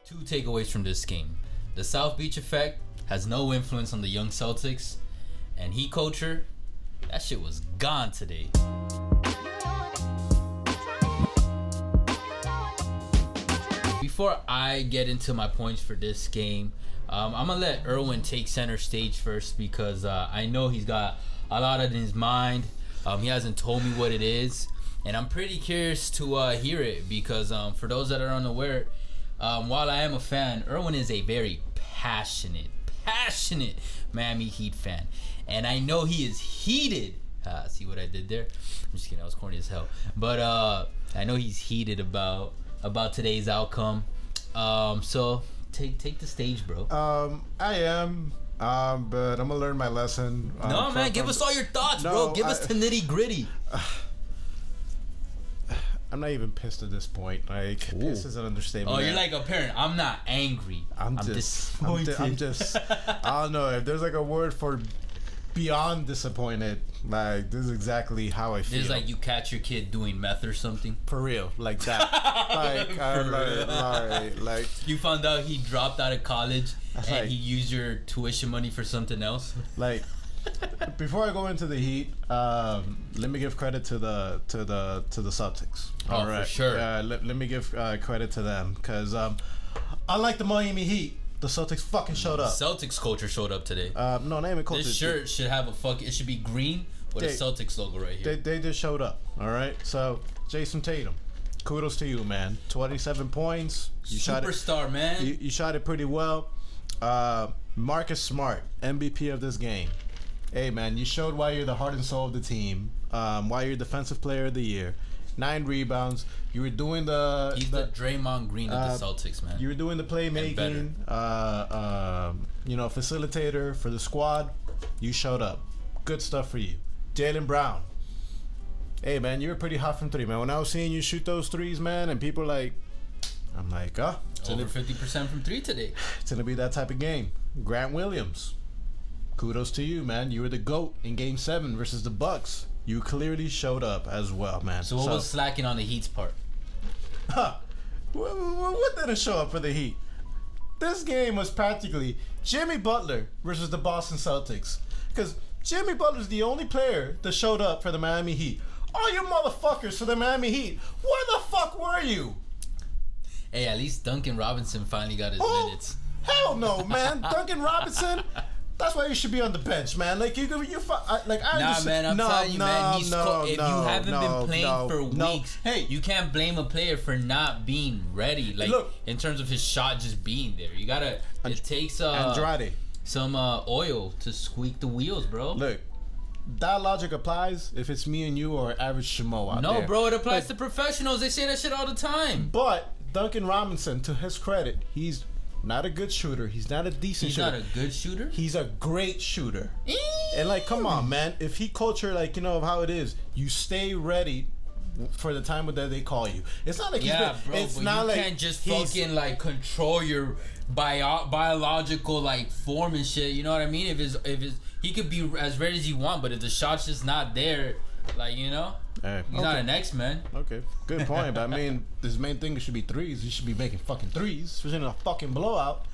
Two takeaways from this game. The South Beach effect has no influence on the young Celtics, and Heat culture, that shit was gone today. Before I get into my points for this game, I'm going to let Erwin take center stage first because I know he's got a lot in his mind. He hasn't told me what it is, and I'm pretty curious to hear it because for those that are unaware, while I am a fan, Erwin is a very passionate Miami Heat fan. And I know he is heated. See what I did there? I'm just kidding, that was corny as hell. But I know he's heated about today's outcome. So take the stage, bro. I am. But I'm gonna learn my lesson. No, man, give us all your thoughts, bro. Give us the nitty gritty. I'm not even pissed at this point. Like, pissed is an understatement. Oh, you're like a parent. I'm not angry. I'm disappointed. I'm just. I don't know if there's like a word for beyond disappointed. Like, this is exactly how I feel. It's like you catch your kid doing meth or something. For real, like that. like you found out he dropped out of college and like, he used your tuition money for something else. Like, before I go into the Heat, let me give credit to the Celtics. All right, for sure. Let me give credit to them because unlike the Miami Heat, the Celtics fucking showed up. Celtics culture showed up today. No, not even culture. This shirt should have it should be green with a Celtics logo right here. They just showed up. All right. So Jason Tatum, kudos to you, man. 27 points. You Superstar, man. You shot it pretty well. Marcus Smart, MVP of this game. Hey, man, you showed why you're the heart and soul of the team. Why you're Defensive Player of the Year. 9 rebounds. You were doing He's the Draymond Green of the Celtics, man. You were doing the playmaking, facilitator for the squad. You showed up. Good stuff for you. Jaylen Brown. Hey, man, you were pretty hot from 3, man. When I was seeing you shoot those threes, man, and people I'm like, over 50% from 3 today. It's going to be that type of game. Grant Williams. Kudos to you, man. You were the GOAT in Game 7 versus the Bucks. You clearly showed up as well, man. So what was slacking on the Heat's part? What didn't show up for the Heat? This game was practically Jimmy Butler versus the Boston Celtics. Because Jimmy Butler's the only player that showed up for the Miami Heat. All you motherfuckers for the Miami Heat, where the fuck were you? Hey, at least Duncan Robinson finally got his minutes. Hell no, man. Duncan Robinson... That's why you should be on the bench, man. Like man, I'm telling you, man. If you haven't been playing for weeks, hey, you can't blame a player for not being ready. Like, look, in terms of his shot just being there, you gotta. It takes Andrade some oil to squeak the wheels, bro. Look, that logic applies if it's me and you or average Shmo out there. No, bro, it applies to professionals. They say that shit all the time. But Duncan Robinson, to his credit, he's not a good shooter. He's not a decent shooter. He's not a good shooter? He's a great shooter. And, like, come on, man. If he culture, like, of how it is, you stay ready for the time that they call you. It's not like it's but not you can't just fucking, like, control your biological, like, form and shit. You know what I mean? If it's he could be as ready as you want, but if the shot's just not there, like, he's not an X-Men. Okay, good point. But I mean, his main thing should be threes. He should be making fucking threes, especially in a fucking blowout.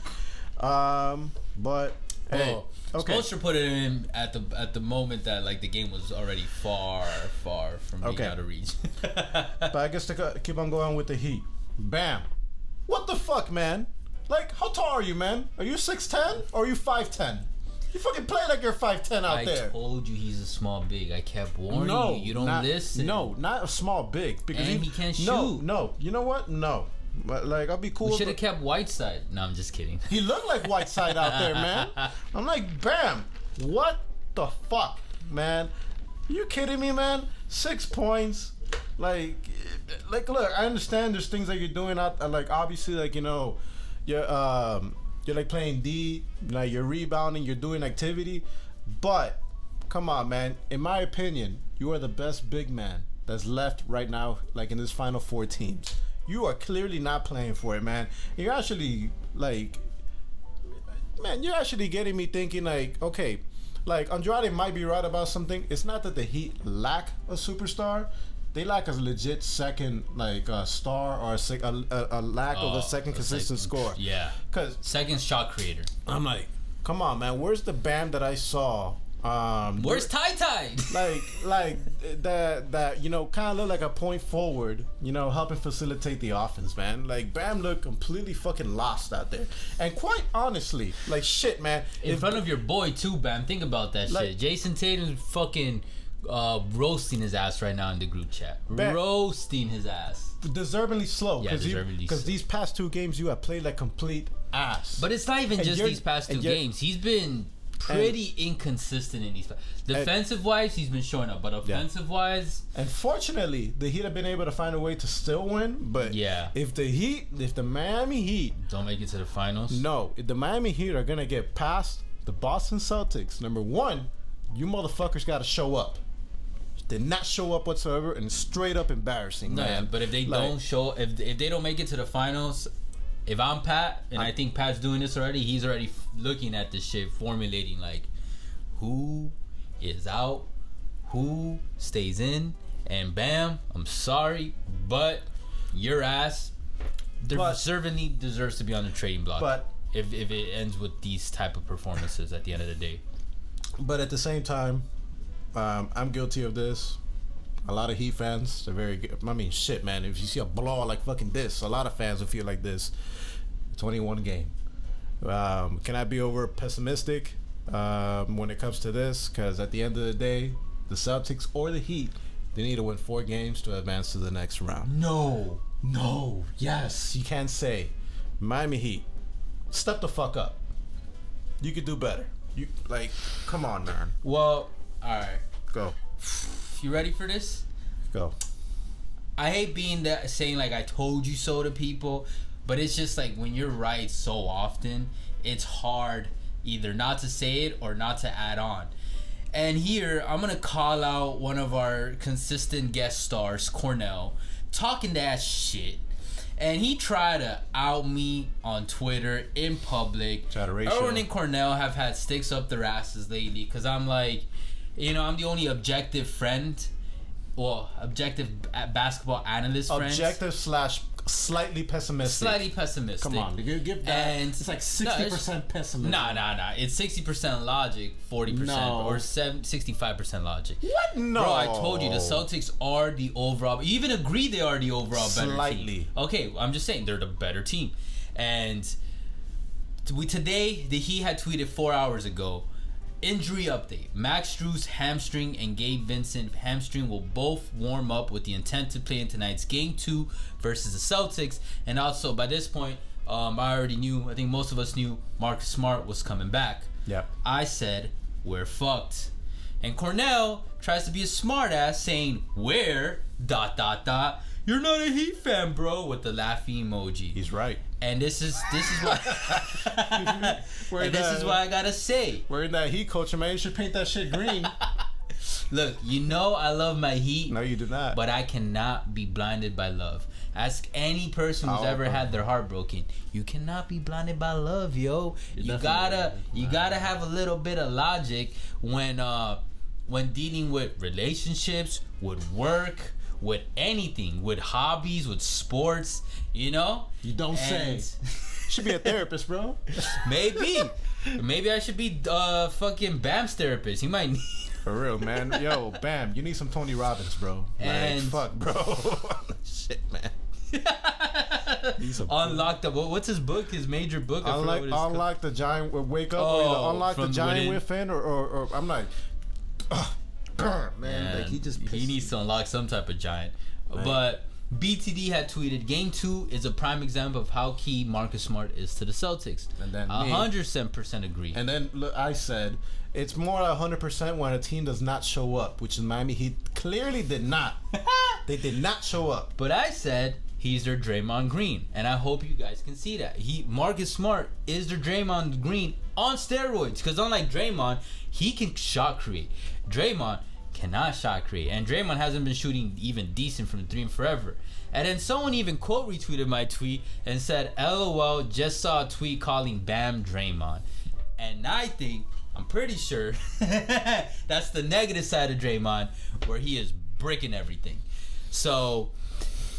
But hey, Spoelstra put it in at the moment that, like, the game was already far from being out of reach. But I guess to keep on going with the Heat. Bam. What the fuck, man? Like, how tall are you, man? Are you 6'10" or are you 5'10"? You fucking play like you're 5'10" out there. I told you he's a small big. I kept warning you. You don't listen. No, not a small big. Because he can't shoot. No. You know what? No. But, like, I'll be cool. We should have kept Whiteside. No, I'm just kidding. He looked like Whiteside out there, man. I'm like, bam. What the fuck, man? You kidding me, man? 6 points. Like, look, I understand there's things that you're doing out, like, obviously, like, you're like playing D, like you're rebounding, you're doing activity, but come on, man. In my opinion, you are the best big man that's left right now, like in this final 4 teams. You are clearly not playing for it, man. You're actually you're actually getting me thinking, like, okay, like Andrade might be right about something. It's not that the Heat lack a superstar. they lack a legit second star or a lack of a second consistent scorer. Yeah, because second shot creator. I'm like, come on, man, where's the Bam that I saw? Where's Tai? like that kind of look like a point forward, helping facilitate the offense, man. Like Bam looked completely fucking lost out there, and quite honestly, like shit, man. In front of your boy too, Bam. Think about that shit. Jason Tatum's fucking roasting his ass right now in the group chat. Roasting his ass. Deservingly slow. Yeah, deservingly. Because these past 2 games you have played like complete ass. But it's not even just these past 2 games. He's been pretty inconsistent in these. Defensive wise, he's been showing up, but offensive wise, unfortunately, the Heat have been able to find a way to still win. But if the Miami Heat don't make it to the finals, if the Miami Heat are gonna get past the Boston Celtics, number one, you motherfuckers got to show up. Did not show up whatsoever, and straight up embarrassing, man. But if they don't show, if they don't make it to the finals. If I'm Pat, and I think Pat's doing this already, he's already looking at this shit, formulating like who is out, who stays in, and Bam, I'm sorry, but your ass deservingly deserves to be on the trading block. But if it ends with these type of performances at the end of the day. But at the same time, I'm guilty of this. A lot of Heat fans, they're very good. I mean, shit, man. If you see a blowout like fucking this, a lot of fans will feel like this. 21 game. Can I be over pessimistic when it comes to this? Because at the end of the day, the Celtics or the Heat, they need to win 4 games to advance to the next round. No. Yes, you can't say. Miami Heat, step the fuck up. You could do better. Come on, man. Well, all right. Go. You ready for this? Go. I hate saying like I told you so to people, but it's just like when you're right so often, it's hard either not to say it or not to add on. And here I'm gonna call out one of our consistent guest stars, Cornell, talking that shit. And he tried to out me on Twitter in public. Erwin and Cornell have had sticks up their asses lately because I'm like, I'm the only objective friend, objective basketball analyst friend. Objective / slightly pessimistic. Come on, give that. And it's like 60% pessimism. Nah. It's 60% logic, 40%, or 65% logic. What? No. Bro, I told you the Celtics are the overall. You even agree they are the overall better team. Okay, I'm just saying they're the better team. And today, the Heat had tweeted 4 hours ago. Injury update. Max Strus hamstring and Gabe Vincent hamstring will both warm up with the intent to play in tonight's game 2 versus the Celtics. And also by this point, I already knew, I think most of us knew Marcus Smart was coming back. Yeah. I said, we're fucked. And Cornell tries to be a smart ass saying, where, ... You're not a Heat fan, bro, with the laughing emoji. He's right. And this is why this is why I gotta say. We're in that Heat culture, man. You should paint that shit green. Look, I love my Heat. No, you do not. But I cannot be blinded by love. Ask any person who's ever had their heart broken. You cannot be blinded by love, yo. You gotta have a little bit of logic when dealing with relationships, with work, with anything, with hobbies, with sports, You don't say. Should be a therapist, bro. Maybe I should be fucking Bam's therapist. He might need. For real, man. Yo, Bam, you need some Tony Robbins, bro. And fuck, bro. Shit, man. Unlock the what's his book? His major book? Unlock the giant. Wake up. Unlock the giant within, or I'm like, man. Like he needs to unlock some type of giant. Man. But BTD had tweeted, Game 2 is a prime example of how key Marcus Smart is to the Celtics. And then 100% agree. And then look, I said, it's more 100% when a team does not show up, which in Miami Heat clearly did not. They did not show up. But I said he's their Draymond Green, and I hope you guys can see that. Marcus Smart is their Draymond Green on steroids, because unlike Draymond, he can shot create. Draymond cannot shot create, and Draymond hasn't been shooting even decent from the three in forever. And then someone even quote retweeted my tweet and said, LOL, just saw a tweet calling Bam Draymond. And I'm pretty sure that's the negative side of Draymond, where he is breaking everything. So,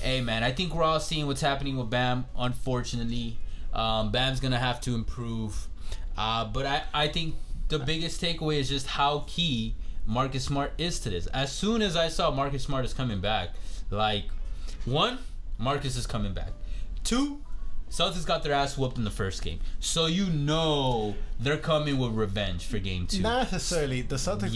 hey man, I think we're all seeing what's happening with Bam. Unfortunately, Bam's gonna have to improve. But I think the biggest takeaway is just how key Marcus Smart is to this. As soon as I saw Marcus Smart is coming back, like, 1, Marcus is coming back. 2, Celtics got their ass whooped in the first game. So you know they're coming with revenge for game 2. Not necessarily. The Celtics...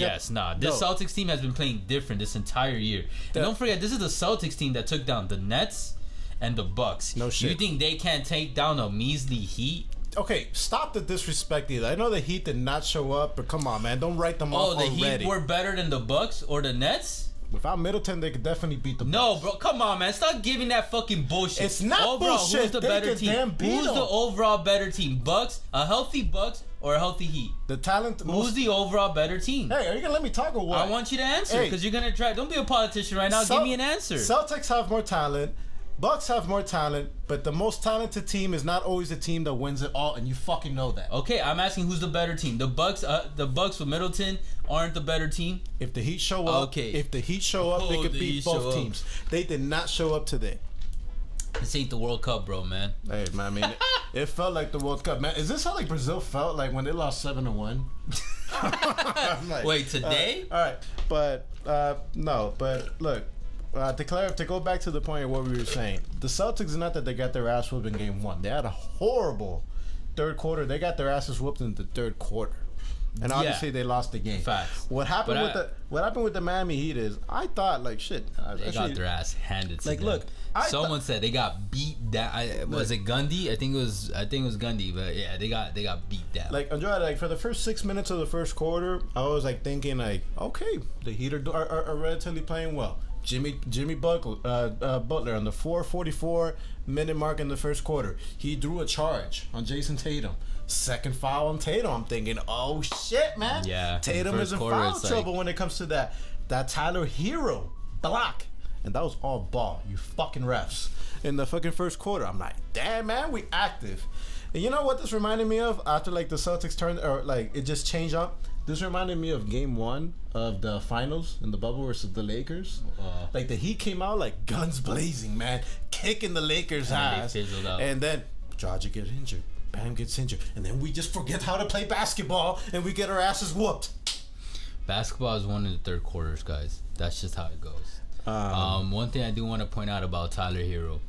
This Celtics team has been playing different this entire year. And don't forget, this is the Celtics team that took down the Nets and the Bucks. No shit. You think they can't take down a measly Heat? Okay, stop the disrespect either. I know the Heat did not show up, but come on, man. Don't write them off already. Oh, the Heat were better than the Bucks or the Nets? Without Middleton, they could definitely beat the Bucks. No, bro. Come on, man. Stop giving that fucking bullshit. It's not overall, bullshit. Who's the better team? Who's the overall better team? Bucks? A healthy Bucks or a healthy Heat? The talent... Who's the overall better team? Hey, are you going to let me talk or what? I want you to answer because you're going to try... Don't be a politician right now. Give me an answer. Celtics have more talent. Bucks have more talent, but the most talented team is not always the team that wins it all, and you fucking know that. Okay, I'm asking who's the better team. The Bucks with Middleton aren't the better team. If the Heat show up, they could beat both teams. They did not show up today. This ain't the World Cup, bro, man. Hey, man, I mean, it felt like the World Cup, man. Is this how like Brazil felt like when they lost 7-1? Like, wait, today? All right, but no, but look. To go back to the point of what we were saying, the Celtics is not that they got their ass whooped in game 1. They had a horrible third quarter. They got their asses whooped in the third quarter, and obviously they lost the game. Facts. What happened with the Miami Heat is I thought like shit. They got their ass handed to them. Look, someone said they got beat down. Was it Gundy? I think it was Gundy, but yeah, they got beat down. Like Andrade, like for the first 6 minutes of the first quarter, I was like thinking like, okay, the Heat are relatively playing well. Jimmy Butler on the 4:44 minute mark in the first quarter, he drew a charge on Jason Tatum. Second foul on Tatum. I'm thinking, oh shit, man. Yeah. Tatum is in foul trouble when it comes to that. That Tyler Herro block, and that was all ball. You fucking refs in the fucking first quarter. I'm like, damn, man, we active. And you know what this reminded me of after like the Celtics turned or like it just changed up. This reminded me of game 1 of the finals in the bubble versus the Lakers. Like the Heat came out like guns blazing, man, kicking the Lakers' ass. And then Dragic gets injured. Bam gets injured. And then we just forget how to play basketball and we get our asses whooped. Basketball is won in the third quarters, guys. That's just how it goes. One thing I do want to point out about Tyler Herro.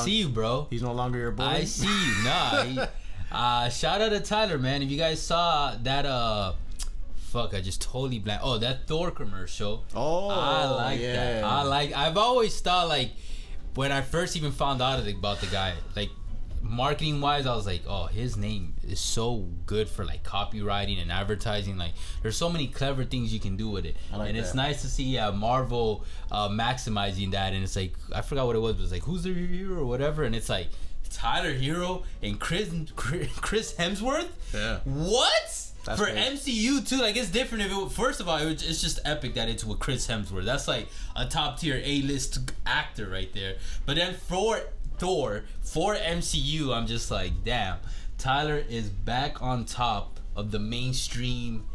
See you, bro. He's no longer your boy. I see you. Nah. Shout out to Tyler, man. If you guys saw that, I just totally blanked. Oh, that Thor commercial. Oh, I like that. I've always thought like when I first even found out about the guy, like marketing wise, I was like, oh, his name is so good for like copywriting and advertising. Like, there's so many clever things you can do with it, it's nice to see Marvel maximizing that. And it's like, I forgot what it was, but it's like, who's the hero or whatever, and it's like Tyler Herro and Chris Hemsworth. Yeah. What? That's for great. MCU too, like it's different. First of all, it's just epic that it's with Chris Hemsworth. That's like a top tier A-list actor right there. But then for Thor, for MCU, I'm just like, damn, Tyler is back on top of the mainstream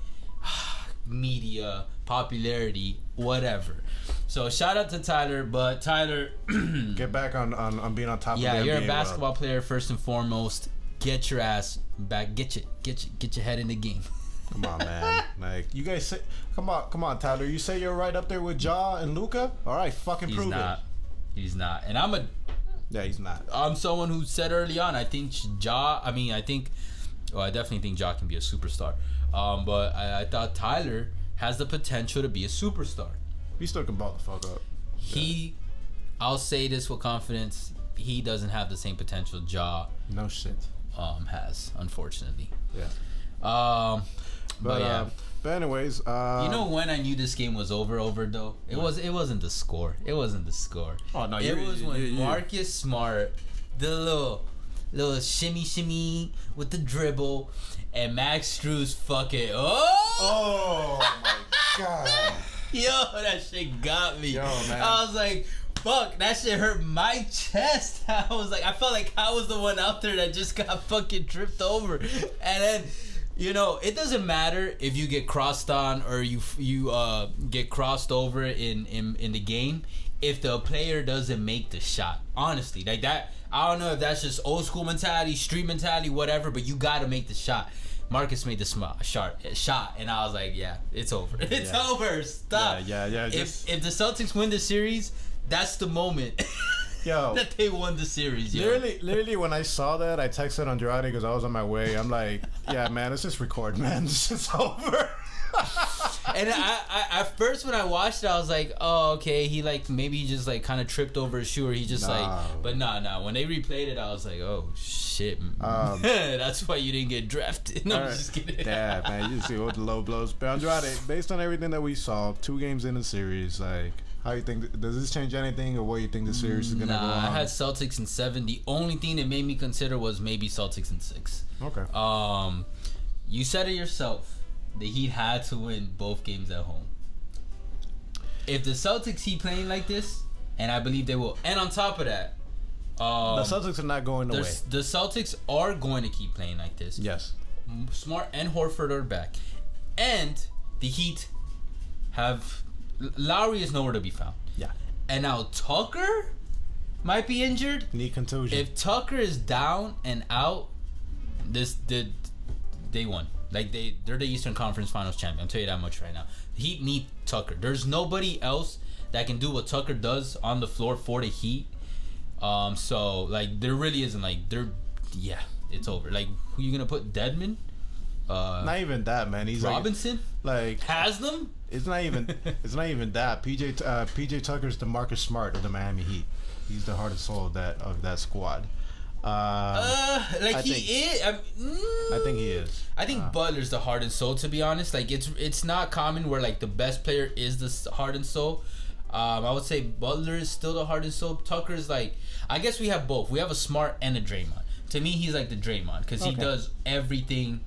media popularity, whatever. So shout out to Tyler, but Tyler, get back on being on top. Yeah, of the you're NBA a basketball player first and foremost. Get your ass back. Get your head in the game. Come on, man. Like you guys say, come on, Tyler. You say you're right up there with Ja and Luka. All right, fucking prove it. He's not. And he's not. I'm someone who said early on, I think I definitely think Ja can be a superstar. But I thought Tyler has the potential to be a superstar. He still can ball the fuck up. I'll say this with confidence, he doesn't have the same potential Ja no shit has, unfortunately. Yeah. But anyways, you know when I knew this game was over though? It wasn't the score. It wasn't the score. Oh no, it was when Marcus Smart, the little shimmy with the dribble, and Max Strus fucking oh my god. Yo, that shit got me. Yo, man. I was like, fuck, that shit hurt my chest. I felt like I was the one out there that just got fucking tripped over. And then, it doesn't matter if you get crossed on or you get crossed over in the game. if the player doesn't make the shot. Honestly, like that. I don't know if that's just old school mentality, street mentality, whatever. But you got to make the shot. Marcus made the shot, and I was like, yeah, it's over. It's over. Stop. Yeah. If the Celtics win the series, that's the moment. Yo, that they won the series. Yo. Literally, when I saw that, I texted Andrade because I was on my way. I'm like, yeah, man, let's just record, man. This is over. And I at first when I watched it, I was like, oh, okay, he like maybe he just like kind of tripped over his shoe, or he just but nah. When they replayed it, I was like, oh shit, that's why you didn't get drafted. No, I'm just kidding. Yeah, man, you see what the low blows. But Andrade, based on everything that we saw, 2 games in the series, like, how you think, does this change anything, or what you think the series is gonna go on? I had Celtics in 7. The only thing that made me consider was maybe Celtics in 6. Okay. You said it yourself. The Heat had to win both games at home. If the Celtics keep playing like this, and I believe they will, and on top of that, the Celtics are not going away. The Celtics are going to keep playing like this. Yes. Smart and Horford are back, and the Heat have Lowry is nowhere to be found. Yeah. And now Tucker might be injured. Knee contusion. If Tucker is down and out, they won. Like they're the Eastern Conference Finals champion. I'll tell you that much right now. The Heat need Tucker. There's nobody else that can do what Tucker does on the floor for the Heat. So like there really isn't like it's over. Like who you gonna put? Dedmon? Not even that, man. He's Robinson. Like Haslam. It's not even that. PJ Tucker's the Marcus Smart of the Miami Heat. He's the heart and soul of that squad. I think he is. I think Butler's the heart and soul, to be honest. Like it's not common where like the best player is the heart and soul. I would say Butler is still the heart and soul. Tucker's like, I guess we have both. We have a Smart and a Draymond. To me, he's like the Draymond because he does everything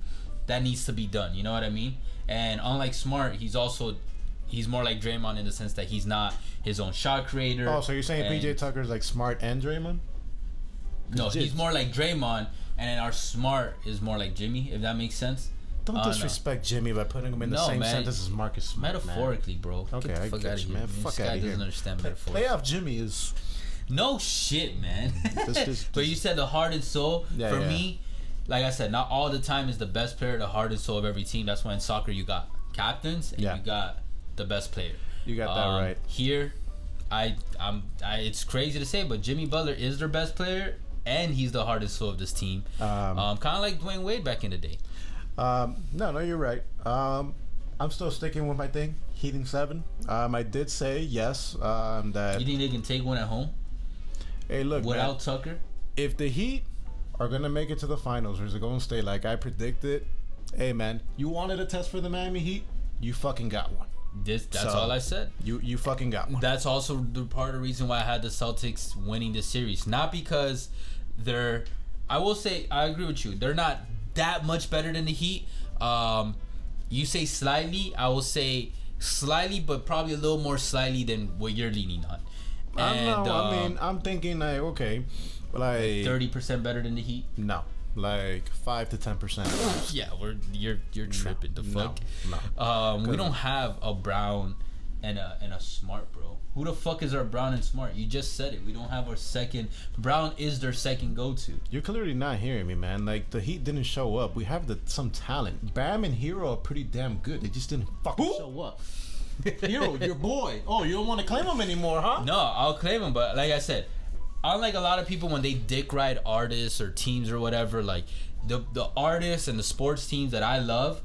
that needs to be done. You know what I mean? And unlike Smart, he's more like Draymond in the sense that he's not his own shot creator. Oh, so you're saying PJ Tucker's like Smart and Draymond? No, he's more like Draymond, and then our Smart is more like Jimmy, if that makes sense. Don't disrespect Jimmy by putting him in the same sentence as Marcus Smart. Metaphorically, man. Bro. Okay, Get the fuck out of here, man. Fuck this guy doesn't understand metaphors. Playoff Jimmy is... No shit, man. But you said the heart and soul. For me, like I said, not all the time is the best player the heart and soul of every team. That's why in soccer you got captains and you got the best player. You got that right. Here, it's crazy to say, but Jimmy Butler is their best player. And he's the heart and soul of this team. Kind of like Dwayne Wade back in the day. No, you're right. I'm still sticking with my thing. Heat in 7. I did say yes. That you think they can take one at home? Hey, look, without man, Tucker. If the Heat are gonna make it to the finals, versus the Golden State, like I predicted, hey man, you wanted a test for the Miami Heat, you fucking got one. That's all I said. You fucking got one. That's also the part of the reason why I had the Celtics winning this series. Not because I will say, I agree with you. They're not that much better than the Heat. You say slightly. I will say slightly, but probably a little more slightly than what you're leaning on. And, I'm thinking like, okay, like 30% better than the Heat. No. Like 5 to 10%. Yeah, you're tripping. The fuck. No. We don't have a Brown and a Smart, bro. Who the fuck is our Brown and Smart? You just said it. We don't have our second. Brown is their second go-to. You're clearly not hearing me, man. Like the Heat didn't show up. We have some talent. Bam and Herro are pretty damn good. They just didn't fucking show up. Herro, your boy. Oh, you don't want to claim him anymore, huh? No, I'll claim him. But like I said, unlike a lot of people when they dick ride artists or teams or whatever, like the artists and the sports teams that I love,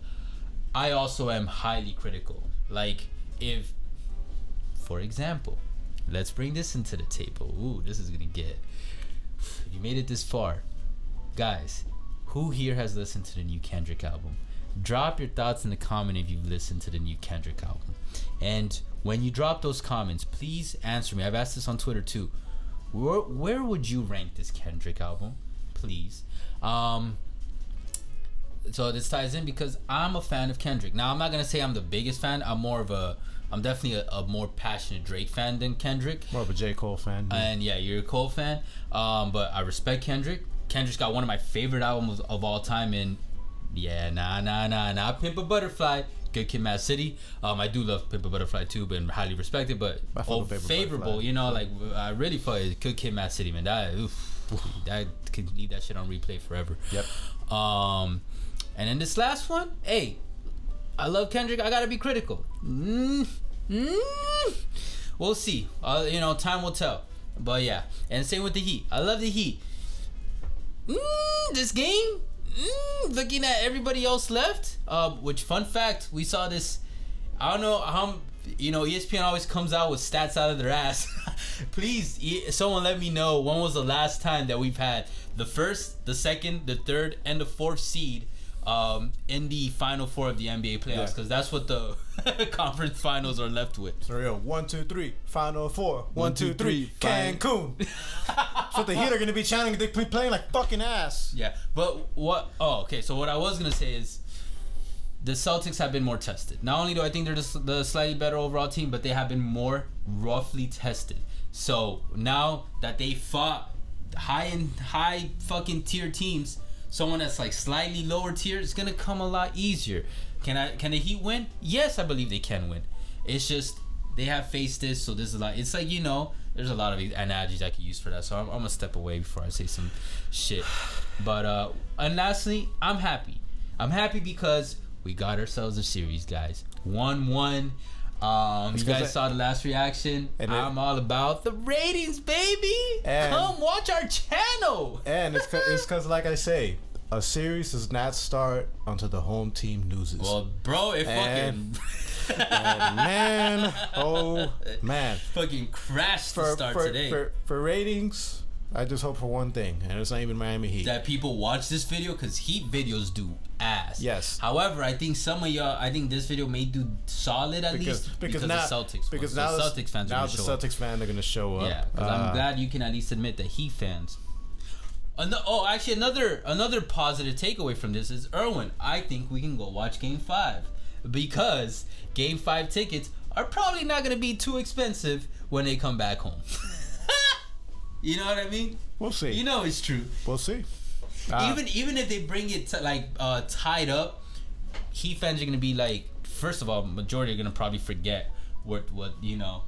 I also am highly critical. Like if, for example, let's bring this into the table. Ooh, this is gonna get. If you made it this far, guys, who here has listened to the new Kendrick album? Drop your thoughts in the comment if you've listened to the new Kendrick album. And when you drop those comments, please answer me. I've asked this on Twitter too. Where would you rank this Kendrick album, please? So this ties in because I'm a fan of Kendrick. Now I'm not gonna say I'm the biggest fan. I'm definitely a more passionate Drake fan than Kendrick. More of a J. Cole fan. Yeah. And yeah, you're a Cole fan. But I respect Kendrick. Kendrick's got one of my favorite albums of all time. And yeah, nah. Pimp a Butterfly. Good Kid, Mad City. I do love Pimp a Butterfly too, but highly respected. But favorable, you know, like I really thought Good Kid, Mad City, man. That could leave that shit on replay forever. Yep. And then this last one, hey, I love Kendrick. I gotta be critical. We'll see. You know, time will tell. But yeah, and same with the Heat. I love the Heat. This game, looking at everybody else left. Which fun fact, we saw this. I don't know how. You know, ESPN always comes out with stats out of their ass. Please, someone let me know when was the last time that we've had the first, the second, the third, and the fourth seed in the Final Four of the NBA playoffs, because that's what the conference finals are left with. So real 1, 2, 3, Final Four. 1, 2, 3, Cancun. That's what the Heat are gonna be chanting. They be playing like fucking ass. Yeah, but what? Oh, okay. So what I was gonna say is, the Celtics have been more tested. Not only do I think they're the slightly better overall team, but they have been more roughly tested. So now that they fought high fucking tier teams, someone that's like slightly lower tier, it's gonna come a lot easier. Can the Heat win? Yes, I believe they can win. It's just they have faced this, so this is like, it's like, you know, there's a lot of analogies I could use for that. So I'm gonna step away before I say some shit. But and lastly, I'm happy. I'm happy because we got ourselves a series, guys. 1-1. You guys saw the last reaction. I'm all about the ratings, baby. Come watch our channel. And it's because, like I say, a series does not start until the home team loses. Well, bro, it fucking... man, oh, man. Fucking crashed to start today. For ratings, I just hope for one thing, and it's not even Miami Heat. That people watch this video, because Heat videos do ass. Yes. However, I think some of y'all, I think this video may do solid at least because now, the Celtics. Because now the Celtics fans are going to show up. Now the Celtics fans are going to show up. Yeah, because I'm glad you can at least admit that Heat fans. Actually, another positive takeaway from this is, Erwin, I think we can go watch Game 5. Because Game 5 tickets are probably not going to be too expensive when they come back home. You know what I mean? We'll see. You know it's true. We'll see. Even if they bring it to, tied up, Heat fans are gonna be like, first of all, majority are gonna probably forget what you know,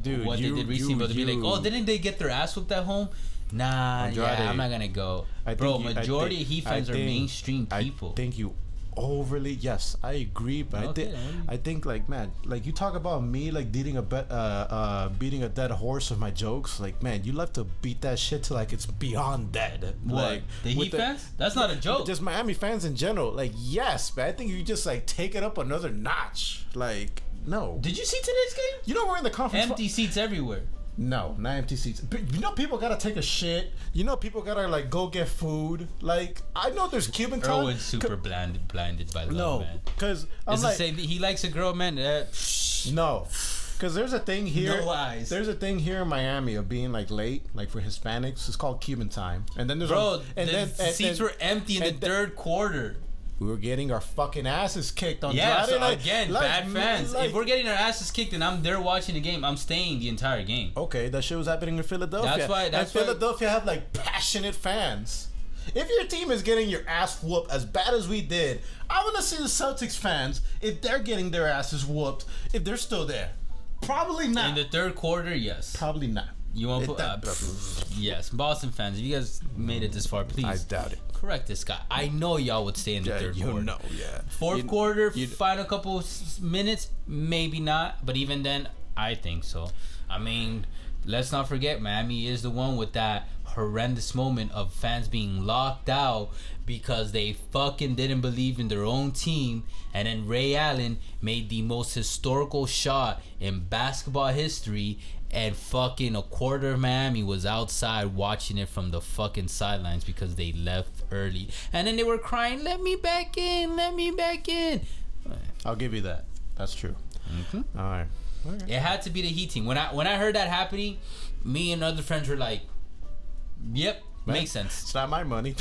dude, what they did recently, but they'll be like, oh, didn't they get their ass whooped at home? Nah, majority, yeah, I'm not gonna go. Majority of Heat fans are mainstream people. I think you overly, yes, I agree, but I think like, man, like, you talk about me like beating a dead horse with my jokes, like, man, you love to beat that shit till like it's beyond dead. What, like the Heat fans? That's not a joke. Just Miami fans in general, like, yes, but I think you just like take it up another notch. Like, no. Did you see today's game? You know, we're in the conference. Empty seats everywhere. No, not empty seats. But you know, people gotta take a shit. You know, people gotta like go get food. Like, I know there's Cuban time. Erwin's super blinded by love, man. Because it's like, the same. He likes a girl, man. No, because there's a thing here. No eyes. There's a thing here in Miami of being like late, like for Hispanics. It's called Cuban time. And then there's seats were empty in the third quarter. We were getting our fucking asses kicked on Friday night. So again, bad fans. If we're getting our asses kicked and I'm there watching the game, I'm staying the entire game. Okay, that shit was happening in Philadelphia. That's why Philadelphia have like passionate fans. If your team is getting your ass whooped as bad as we did, I want to see the Celtics fans, if they're getting their asses whooped, if they're still there. Probably not. In the third quarter, yes. Probably not. You want to put... yes, Boston fans, if you guys made it this far, please. I doubt it. Correct this guy. I know y'all would stay in the third quarter. Fourth quarter, final couple minutes, maybe not. But even then, I think so. I mean, let's not forget, Miami is the one with that horrendous moment of fans being locked out because they fucking didn't believe in their own team. And then Ray Allen made the most historical shot in basketball history, and fucking a quarter of Miami was outside watching it from the fucking sidelines because they left early. And then they were crying, let me back in, let me back in. I'll give you that. That's true. Mm-hmm. All right. It had to be the Heat team. When I heard that happening, me and other friends were like, yep, makes sense. It's not my money.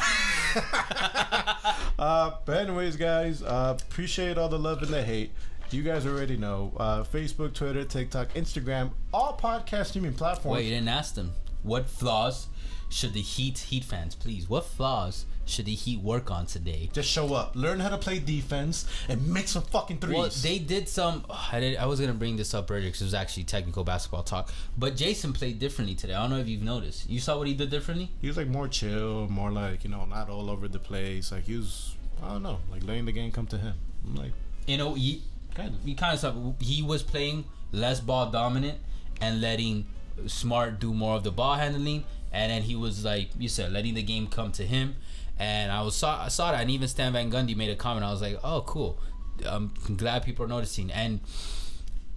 But anyways, guys, appreciate all the love and the hate. You guys already know. Facebook, Twitter, TikTok, Instagram, all podcast streaming platforms. Wait, you didn't ask them. what flaws should the Heat fans, please, what flaws should the Heat work on today? Just show up, learn how to play defense, and make some fucking threes. Well, they did some. I was gonna bring this up earlier because it was actually technical basketball talk. But Jason played differently today. I don't know if you've noticed. You saw what he did differently? He was like more chill, more like, you know, not all over the place. Like he was, I don't know, like letting the game come to him. I'm like, you know, he kind of stuff. He was playing less ball dominant and letting Smart do more of the ball handling, and then he was like you said, letting the game come to him. And I saw that, and even Stan Van Gundy made a comment. I was like, oh, cool. I'm glad people are noticing, and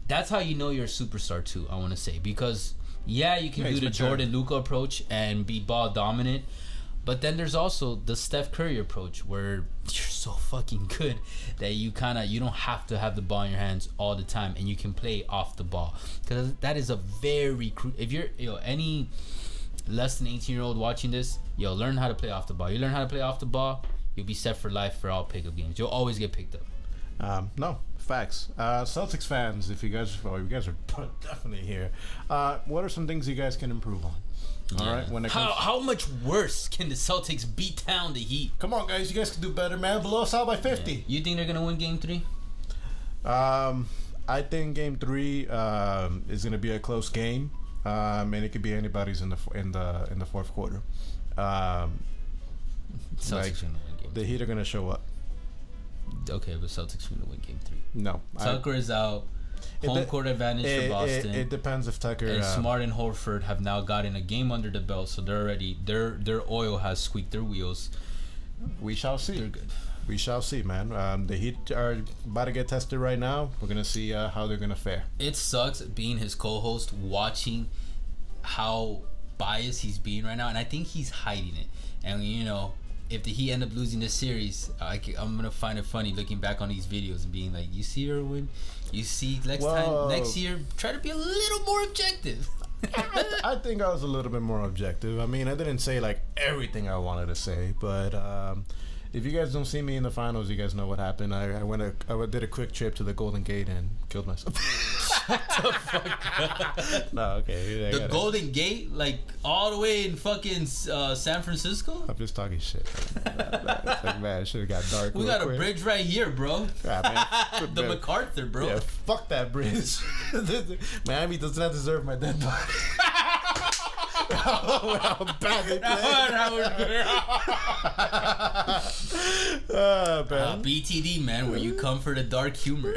that's how you know you're a superstar too. I want to say, because yeah, you can do the Jordan Luka approach and be ball dominant, but then there's also the Steph Curry approach where you're so fucking good that you don't have to have the ball in your hands all the time, and you can play off the ball, because that is a very if you're any less than 18-year-old watching this, learn how to play off the ball. You learn how to play off the ball, you'll be set for life for all pickup games. You'll always get picked up. No, facts. Celtics fans, if you guys are definitely here. What are some things you guys can improve on? All right. When it comes how much worse can the Celtics beat down the Heat? Come on, guys, you guys can do better, man. Blow us out by 50. Yeah. You think they're gonna win Game 3? I think Game 3 is gonna be a close game. And it could be anybody's in the fourth quarter. Celtics gonna win Game 3. The Heat are gonna show up. Okay, but Celtics gonna win Game 3. No, Tucker is out. Home court advantage for Boston. It depends if Tucker and Smart and Horford have now gotten a game under the belt, so they're already their oil has squeaked their wheels. We shall see. They're good. We shall see, man. The Heat are about to get tested right now. We're gonna see how they're gonna fare. It sucks being his co-host, watching how biased he's being right now, and I think he's hiding it. And if the Heat end up losing this series, I'm gonna find it funny looking back on these videos and being like, "You see, Erwin? You see, next year, try to be a little more objective." I think I was a little bit more objective. I mean, I didn't say like everything I wanted to say, but if you guys don't see me in the finals, you guys know what happened. I did a quick trip to the Golden Gate and killed myself. Shut the fuck up. No, okay. The Golden Gate, like all the way in fucking San Francisco? I'm just talking shit. It's like, man, it should have got dark. We got a bridge right here, bro. Yeah, the MacArthur, bro. Yeah, fuck that bridge. Miami does not deserve my dead body. How bad they play. BTD, man, where you come for the dark humor.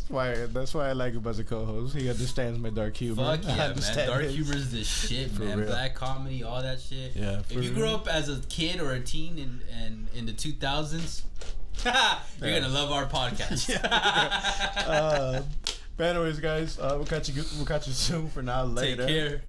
That's why I like him as a co-host. He understands my dark humor. Fuck yeah, man. Dark humor is the shit, for man. Real. Black comedy, all that shit. Yeah. If you grew up as a kid or a teen in the 2000s, you're gonna love our podcast. But anyways, guys, we'll catch you soon. For now, later. Take care.